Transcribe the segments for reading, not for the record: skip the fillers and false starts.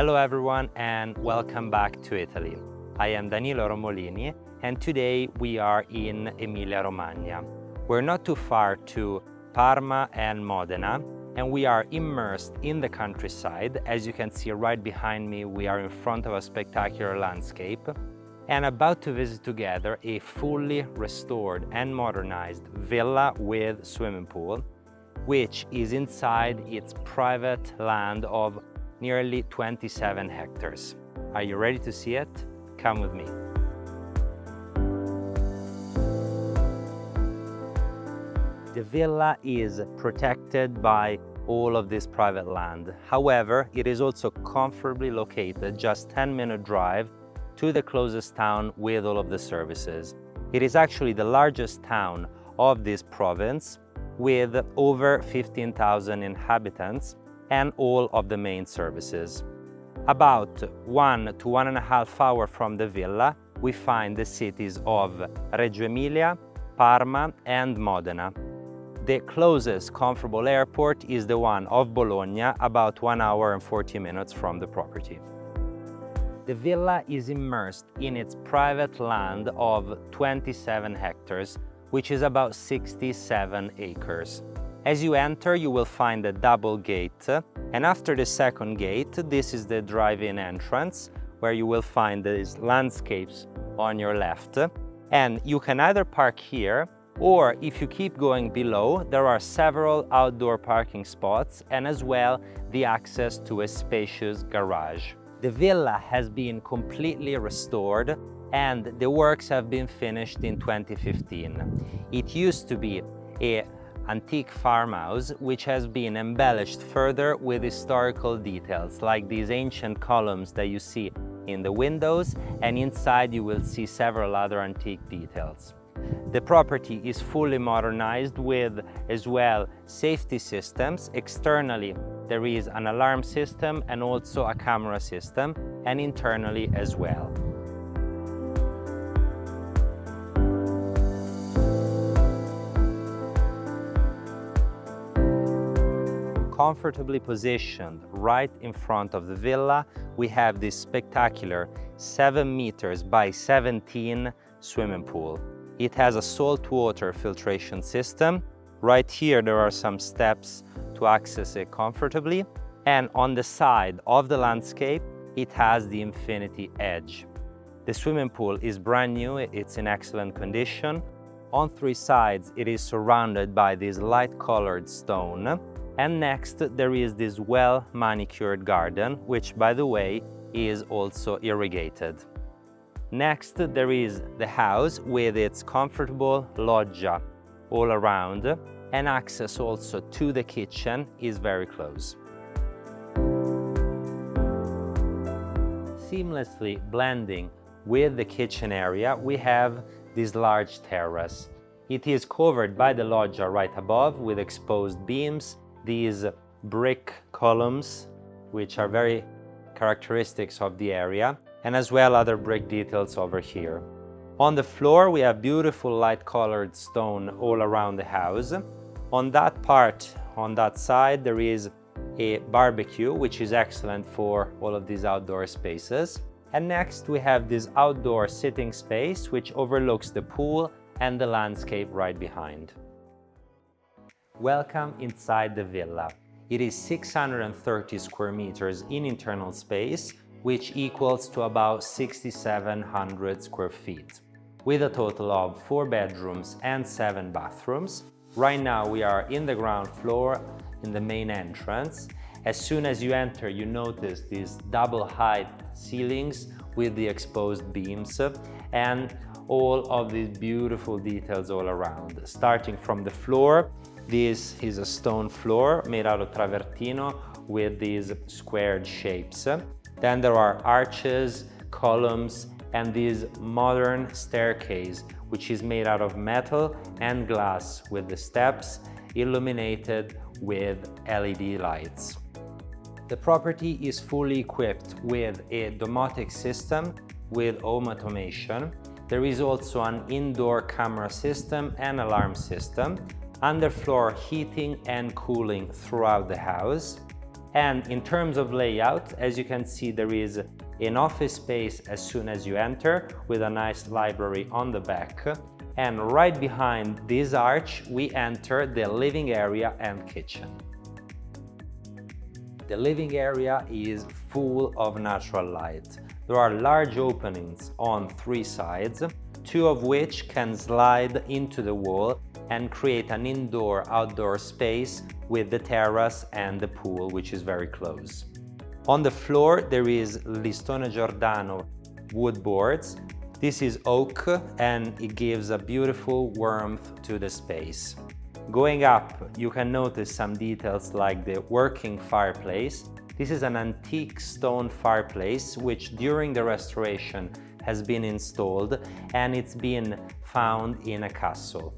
Hello everyone and welcome back to Italy. I am Danilo Romolini and today we are in Emilia-Romagna. We're not too far to Parma and Modena and we are immersed in the countryside. As you can see right behind me, we are in front of a spectacular landscape and about to visit together a fully restored and modernized villa with swimming pool, which is inside its private land of nearly 27 hectares. Are you ready to see it? Come with me. The villa is protected by all of this private land. However, it is also comfortably located just 10-minute drive to the closest town with all of the services. It is actually the largest town of this province with over 15,000 inhabitants and all of the main services. About 1 to 1.5 hours from the villa, we find the cities of Reggio Emilia, Parma and Modena. The closest comfortable airport is the one of Bologna, about 1 hour and 40 minutes from the property. The villa is immersed in its private land of 27 hectares, which is about 67 acres. As you enter, you will find a double gate, and after the second gate, this is the drive-in entrance, where you will find these landscapes on your left. And you can either park here, or if you keep going below, there are several outdoor parking spots, and as well, the access to a spacious garage. The villa has been completely restored, and the works have been finished in 2015. It used to be an antique farmhouse, which has been embellished further with historical details, like these ancient columns that you see in the windows, and inside you will see several other antique details. The property is fully modernized with, as well, safety systems. Externally, there is an alarm system and also a camera system, and internally as well. Comfortably positioned right in front of the villa, we have this spectacular 7 meters by 17 swimming pool. It has a saltwater filtration system. Right here there are some steps to access it comfortably, and on the side of the landscape it has the infinity edge. The swimming pool is brand new, it's in excellent condition. On 3 sides it is surrounded by this light colored stone. And next, there is this well-manicured garden, which, by the way, is also irrigated. Next, there is the house with its comfortable loggia all around, and access also to the kitchen is very close. Seamlessly blending with the kitchen area, we have this large terrace. It is covered by the loggia right above with exposed beams, these brick columns, which are very characteristics of the area, and as well other brick details over here. On the floor, we have beautiful light-colored stone all around the house. On that part, on that side, there is a barbecue, which is excellent for all of these outdoor spaces. And next, we have this outdoor sitting space, which overlooks the pool and the landscape right behind. Welcome inside the villa. It is 630 square meters in internal space, which equals to about 6,700 square feet, with a total of 4 bedrooms and 7 bathrooms. Right now we are in the ground floor in the main entrance. As soon as you enter, you notice these double height ceilings with the exposed beams and all of these beautiful details all around. Starting from the floor, this is a stone floor made out of travertino with these squared shapes. Then there are arches, columns, and this modern staircase, which is made out of metal and glass with the steps illuminated with LED lights. The property is fully equipped with a domotic system with home automation. There is also an indoor camera system and alarm system, underfloor heating and cooling throughout the house. And in terms of layout, as you can see, there is an office space as soon as you enter, with a nice library on the back. And right behind this arch, we enter the living area and kitchen. The living area is full of natural light. There are large openings on 3 sides, 2 of which can slide into the wall and create an indoor-outdoor space with the terrace and the pool, which is very close. On the floor there is Listone Giordano wood boards. This is oak and it gives a beautiful warmth to the space. Going up, you can notice some details like the working fireplace. This is an antique stone fireplace which during the restoration has been installed, and it's been found in a castle.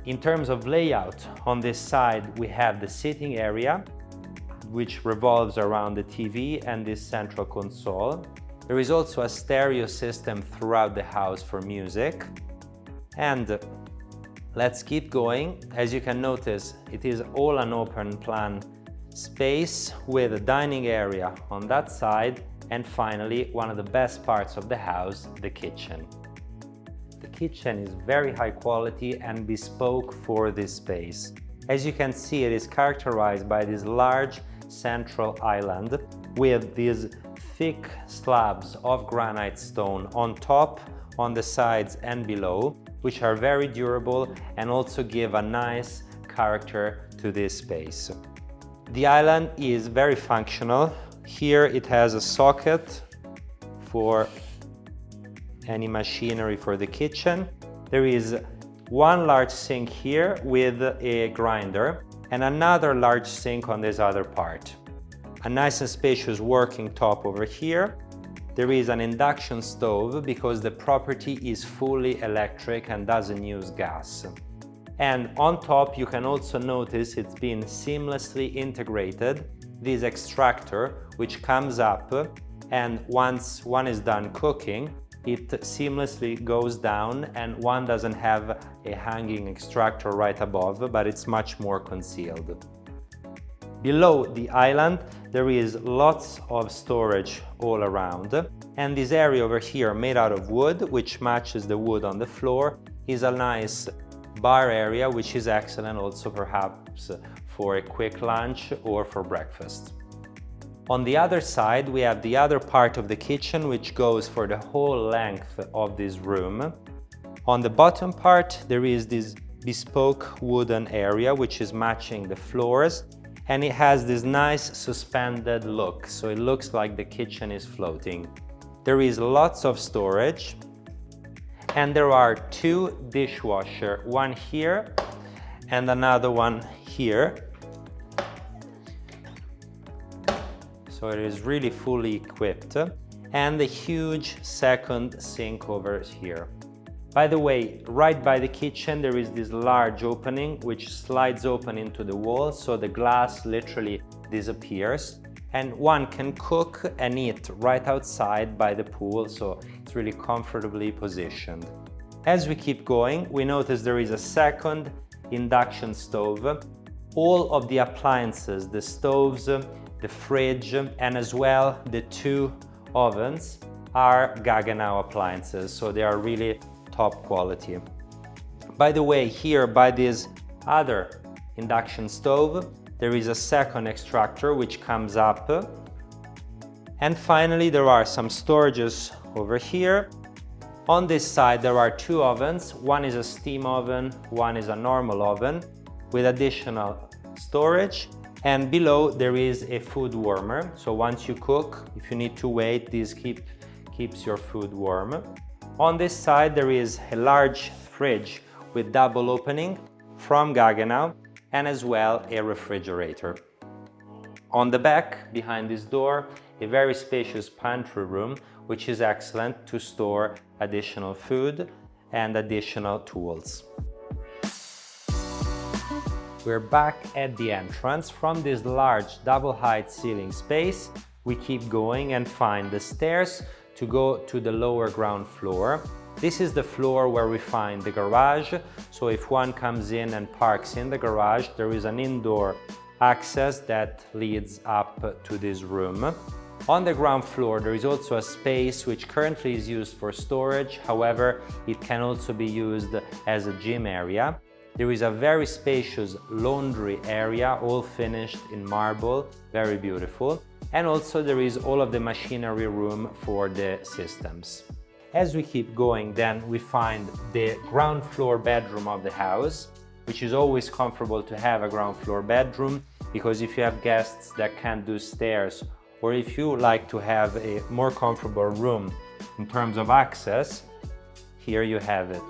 In terms of layout, on this side we have the sitting area, which revolves around the TV and this central console. There is also a stereo system throughout the house for music. And let's keep going. As you can notice, it is all an open plan space with a dining area on that side, and finally one of the best parts of the house, the kitchen. The kitchen is very high quality and bespoke for this space. As you can see, it is characterized by this large central island with these thick slabs of granite stone on top, on the sides and below, which are very durable and also give a nice character to this space. The island is very functional. Here it has a socket for any machinery for the kitchen. There is one large sink here with a grinder and another large sink on this other part. A nice and spacious working top over here. There is an induction stove because the property is fully electric and doesn't use gas. And on top you can also notice it's been seamlessly integrated, this extractor which comes up, and once one is done cooking, it seamlessly goes down and one doesn't have a hanging extractor right above, but it's much more concealed. Below the island there is lots of storage all around, and this area over here made out of wood, which matches the wood on the floor, is a nice bar area which is excellent also perhaps for a quick lunch or for breakfast. On the other side we have the other part of the kitchen which goes for the whole length of this room. On the bottom part there is this bespoke wooden area which is matching the floors, and it has this nice suspended look, so it looks like the kitchen is floating. There is lots of storage, and there are 2 dishwashers, one here and another one here. So it is really fully equipped, and a huge second sink over here. By the way, right by the kitchen there is this large opening which slides open into the wall, so the glass literally disappears, and one can cook and eat right outside by the pool, so it's really comfortably positioned. As we keep going, we notice there is a second induction stove. All of the appliances, the stoves, the fridge, and as well the 2 ovens are Gaggenau appliances, so they are really top quality. By the way, here by this other induction stove there is a second extractor which comes up, and finally there are some storages over here. On this side there are 2 ovens, one is a steam oven, one is a normal oven with additional storage, and below there is a food warmer, so once you cook, if you need to wait, this keeps your food warm. On this side there is a large fridge with double opening from Gaggenau, and as well a refrigerator. On the back, behind this door, a very spacious pantry room which is excellent to store additional food and additional tools. We're back at the entrance. From this large double height ceiling space, we keep going and find the stairs to go to the lower ground floor. This is the floor where we find the garage, so if one comes in and parks in the garage, there is an indoor access that leads up to this room. On the ground floor there is also a space which currently is used for storage, however it can also be used as a gym area. There is a very spacious laundry area, all finished in marble, very beautiful. And also there is all of the machinery room for the systems. As we keep going, then we find the ground floor bedroom of the house, which is always comfortable to have a ground floor bedroom, because if you have guests that can't do stairs, or if you like to have a more comfortable room in terms of access, here you have it.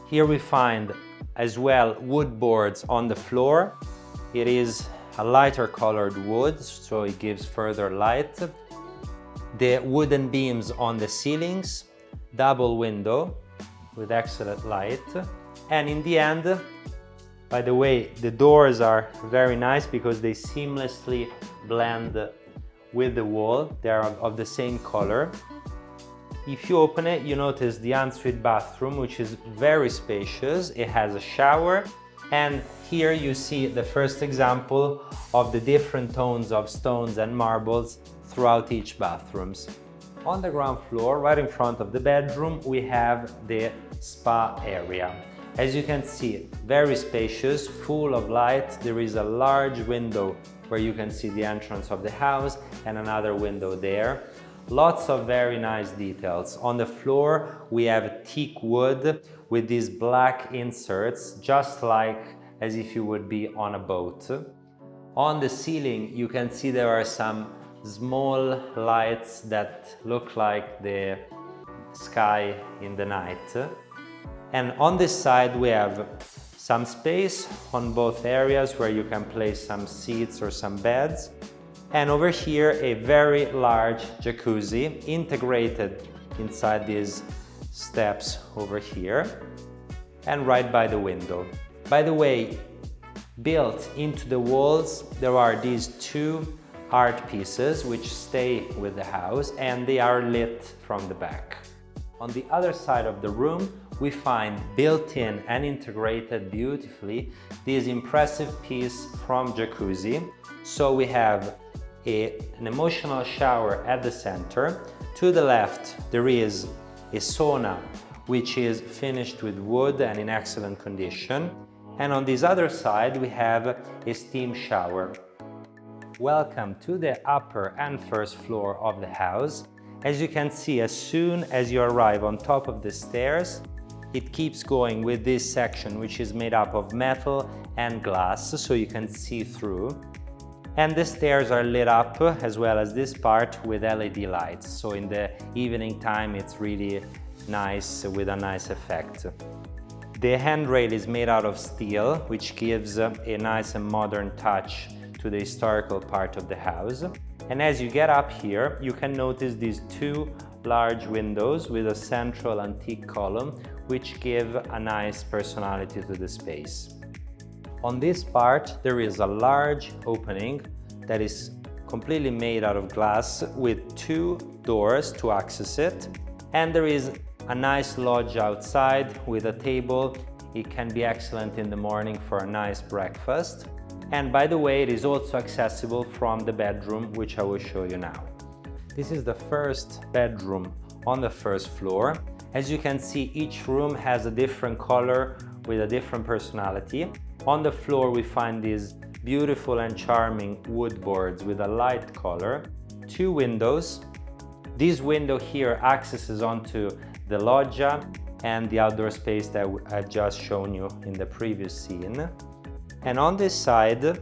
Here we find as well wood boards on the floor. It is a lighter colored wood, so it gives further light. The wooden beams on the ceilings, double window with excellent light. And in the end, by the way, the doors are very nice because they seamlessly blend with the wall. They are of the same color. If you open it, you notice the ensuite bathroom, which is very spacious. It has a shower, and here you see the first example of the different tones of stones and marbles throughout each bathrooms. On the ground floor, right in front of the bedroom, we have the spa area. As you can see, very spacious, full of light. There is a large window where you can see the entrance of the house and another window there. Lots of very nice details. On the floor, we have teak wood with these black inserts, just like as if you would be on a boat. On the ceiling, you can see there are some small lights that look like the sky in the night. And on this side we have some space on both areas where you can place some seats or some beds. And over here a very large jacuzzi integrated inside these steps over here and right by the window. By the way, built into the walls there are these two art pieces which stay with the house, and they are lit from the back. On the other side of the room we find built-in and integrated beautifully this impressive piece from jacuzzi. So we have an emotional shower at the center. To the left there is a sauna which is finished with wood and in excellent condition. And on this other side we have a steam shower. Welcome to the upper and first floor of the house. As you can see, as soon as you arrive on top of the stairs, it keeps going with this section which is made up of metal and glass, so you can see through. And the stairs are lit up, as well as this part, with LED lights. So in the evening time it's really nice, with a nice effect. The handrail is made out of steel, which gives a nice and modern touch to the historical part of the house. And as you get up here, you can notice these two large windows with a central antique column, which give a nice personality to the space. On this part, there is a large opening that is completely made out of glass with two doors to access it. And there is a nice lodge outside with a table. It can be excellent in the morning for a nice breakfast. And by the way, it is also accessible from the bedroom, which I will show you now. This is the first bedroom on the first floor. As you can see, each room has a different color with a different personality. On the floor we find these beautiful and charming wood boards with a light color. Two windows. This window here accesses onto the loggia and the outdoor space that I've just shown you in the previous scene. And on this side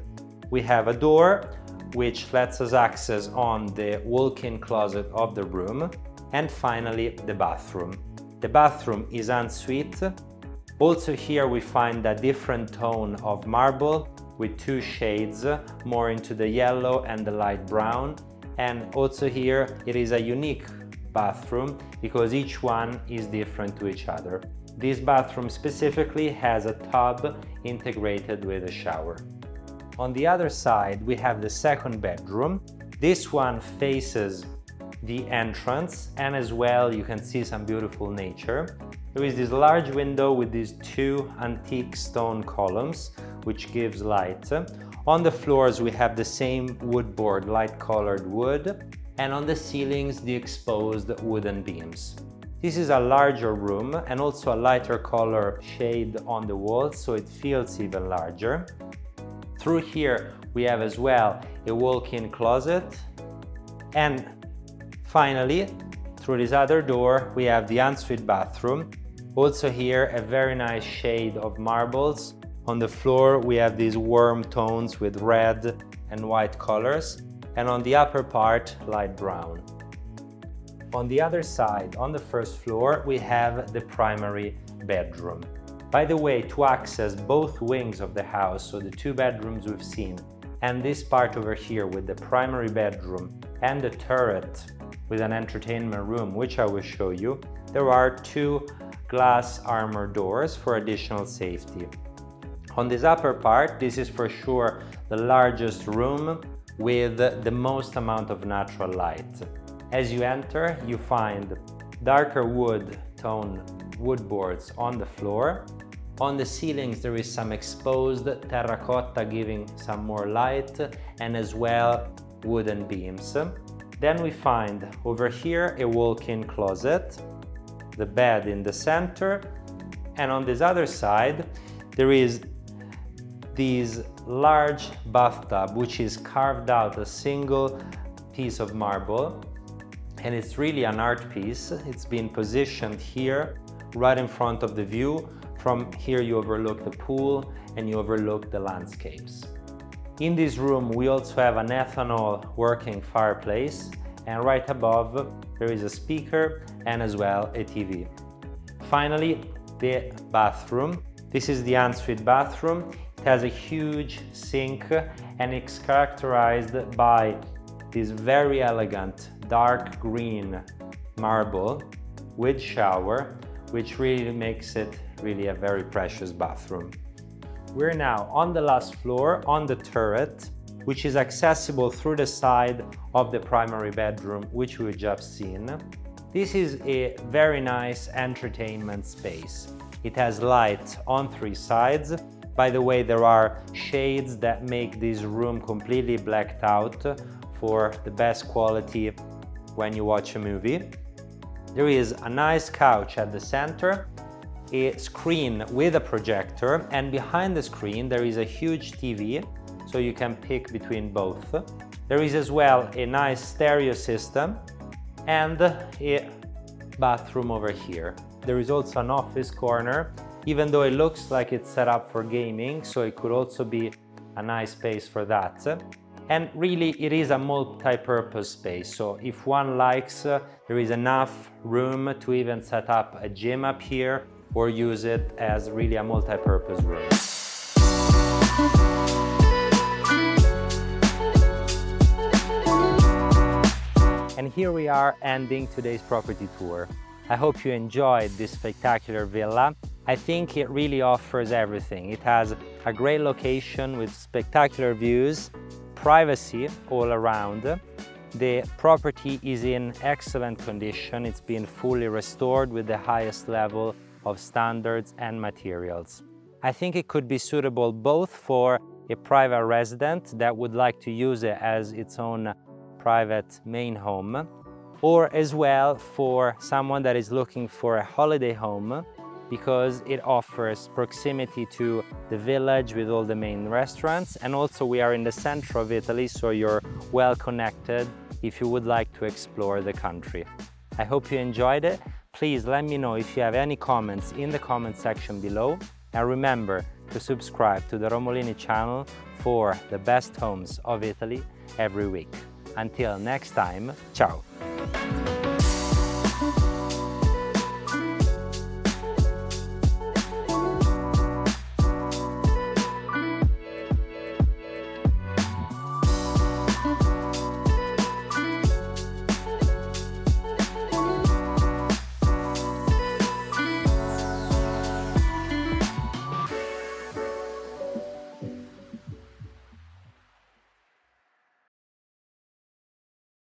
we have a door which lets us access on the walk-in closet of the room. And finally the bathroom. The bathroom is ensuite. Also here we find a different tone of marble with two shades, more into the yellow and the light brown. And also here it is a unique bathroom because each one is different to each other. This bathroom specifically has a tub integrated with a shower. On the other side we have the second bedroom. This one faces the entrance, and as well you can see some beautiful nature. There is this large window with these two antique stone columns which gives light. On the floors we have the same wood board, light colored wood, and on the ceilings the exposed wooden beams. This is a larger room and also a lighter color shade on the walls, so it feels even larger. Through here we have as well a walk-in closet, and finally through this other door we have the ensuite bathroom. Also here a very nice shade of marbles. On the floor we have these warm tones with red and white colors, and on the upper part light brown. On the other side, on the first floor, we have the primary bedroom. By the way, to access both wings of the house, so the two bedrooms we've seen, and this part over here with the primary bedroom and the turret with an entertainment room, which I will show you, there are two glass armor doors for additional safety. On this upper part, this is for sure the largest room with the most amount of natural light. As you enter, you find darker wood tone wood boards on the floor. On the ceilings there is some exposed terracotta giving some more light, and as well wooden beams. Then we find over here a walk-in closet, the bed in the center, and on this other side there is this large bathtub which is carved out a single piece of marble, and it's really an art piece. It's been positioned here right in front of the view. From here you overlook the pool and you overlook the landscapes. In this room we also have an ethanol working fireplace, and right above there is a speaker and as well a TV. Finally, the bathroom. This is the ensuite bathroom. It has a huge sink and it's characterized by this very elegant dark green marble with shower, which really makes it really a very precious bathroom. We're now on the last floor on the turret, which is accessible through the side of the primary bedroom, which we've just seen. This is a very nice entertainment space. It has light on three sides. By the way, there are shades that make this room completely blacked out for the best quality when you watch a movie. There is a nice couch at the center, a screen with a projector, and behind the screen there is a huge TV, so you can pick between both. There is as well a nice stereo system and a bathroom over here. There is also an office corner, even though it looks like it's set up for gaming, so it could also be a nice space for that. And really it is a multi-purpose space, so if one likes, there is enough room to even set up a gym up here or use it as really a multi-purpose room. And here we are ending today's property tour. I hope you enjoyed this spectacular villa. I think it really offers everything. It has a great location with spectacular views, privacy all around. The property is in excellent condition. It's been fully restored with the highest level of standards and materials. I think it could be suitable both for a private resident that would like to use it as its own private main home, or as well for someone that is looking for a holiday home, because it offers proximity to the village with all the main restaurants, and also we are in the center of Italy, so you're well connected if you would like to explore the country. I hope you enjoyed it. Please let me know if you have any comments in the comment section below, and remember to subscribe to the Romolini channel for the best homes of Italy every week. Until next time, ciao!